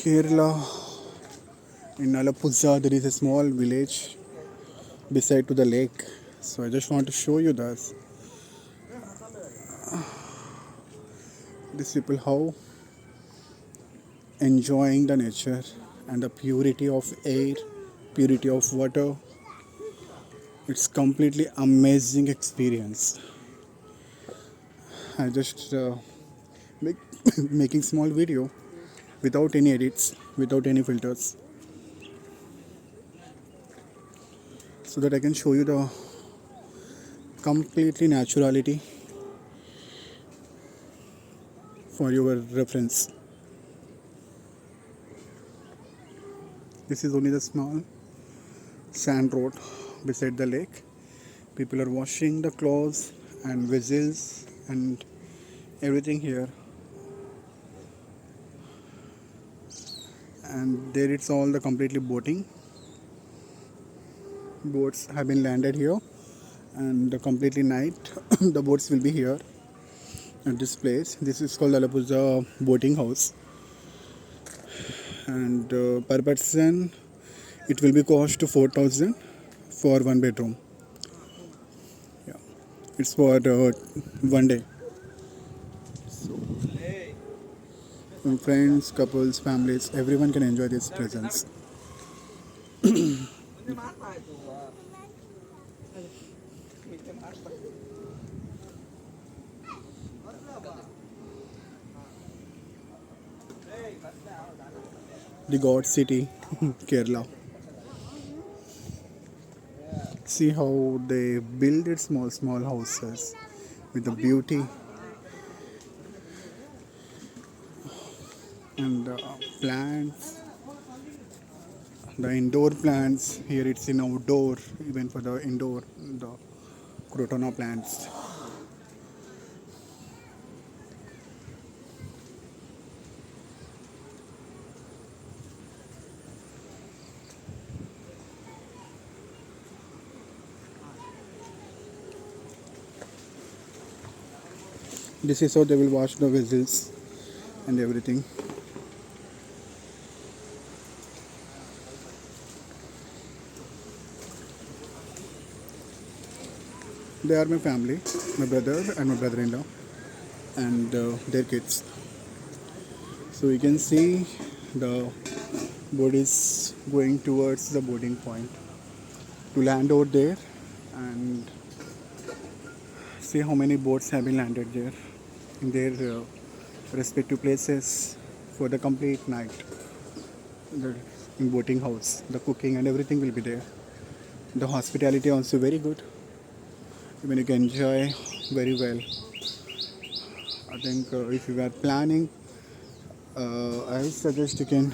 Kerala, in Alappuzha, there is a small village beside to the lake. So I just want to show you this. These people how enjoying the nature and the purity of air, purity of water. It's completely amazing experience. I just make, making small video without any edits, without any filters, so that I can show you the completely naturality for your reference. This is only the small sand road beside the lake. People are washing the clothes and vessels and everything here. And there it's all the completely boating. Boats have been landed here, and the completely night the boats will be here at this place. This is called Alappuzha boating house, and per person it will be cost to 4,000 for one bedroom. Yeah, it's for one day. And friends, couples, families, everyone can enjoy this presence. The God City, Kerala. See how they build it small houses with the beauty and the plants, the indoor plants. Here it's in outdoor, even for the indoor, the crotona plants. This is how they will wash the vessels and everything. They are my family, my brother and my brother-in-law, and their kids. So you can see the boat is going towards the boarding point to land over there, and see how many boats have been landed there in their respective places for the complete night. The in boating house, the cooking and everything will be there. The hospitality also very good. Even you can enjoy very well. I think if you are planning, I suggest you can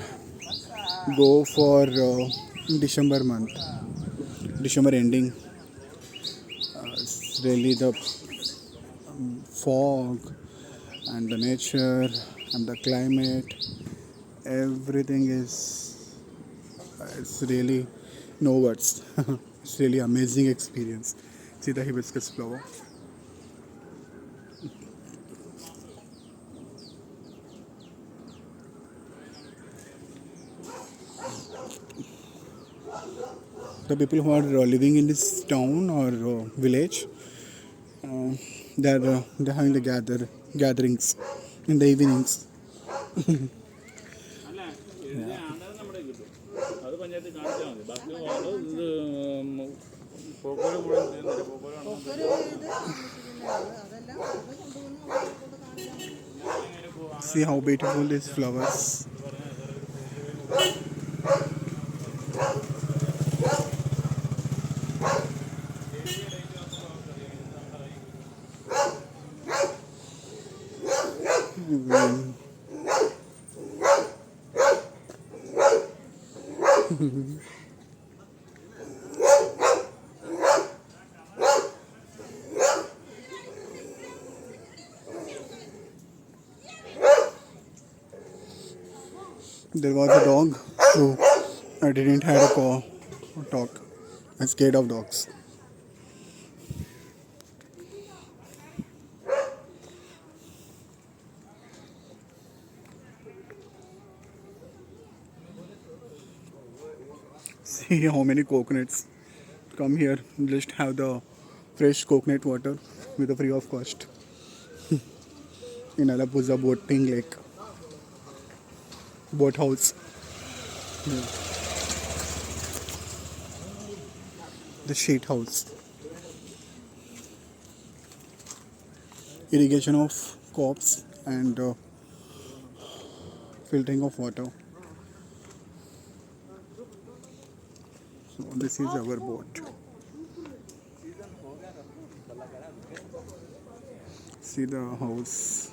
go for December month, December ending. It's really the fog and the nature and the climate. Everything is it's really no words. It's really amazing experience. See the hibiscus flower. The people who are living in this town or village, uh, they're having the gatherings in the evenings. See how beautiful these flowers. Mm. There was a dog, so I didn't have a talk. I'm scared of dogs. See how many coconuts come here. Just have the fresh coconut water with a free of cost in Alappuzha boating lake, boat house. Yeah. The sheet house, irrigation of crops and filtering of water. So this is our boat. See the house.